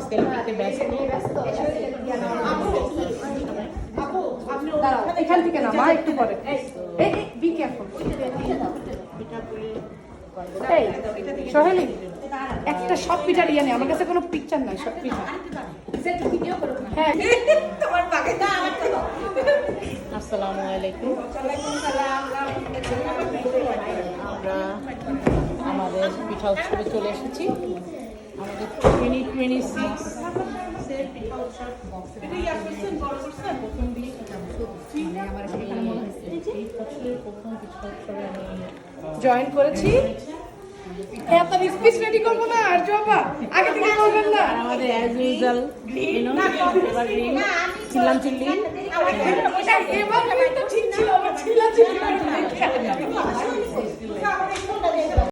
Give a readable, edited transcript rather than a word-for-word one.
সেলফিতে ব্যস্ত। এখান থেকে না মা একটু পরে বি কেয়ারফুল। এই সোহেলি একটা সব পিঠার ইয়ে নেই, আমার কাছে কোনো পিকচার নাই, সব পিঠা। হ্যাঁ আসসালামু আলাইকুম। আমরা আমাদের পিঠা উৎসবে চলে এসেছি। আমাদের 2026 পিঠা উৎসব প্রথম দিন এই বছরের প্রথম পিঠা উৎসবে আমি জয়েন করেছি। আপনার স্পিচ রেডি করবো না আর জবা আগে থেকে বলবেন না। আমাদের অ্যাজ ইউজুয়াল গ্রিন চিল্লাম চিল্লি। এবার তো ঠিক ছিল, আমার ছিলা ছিল।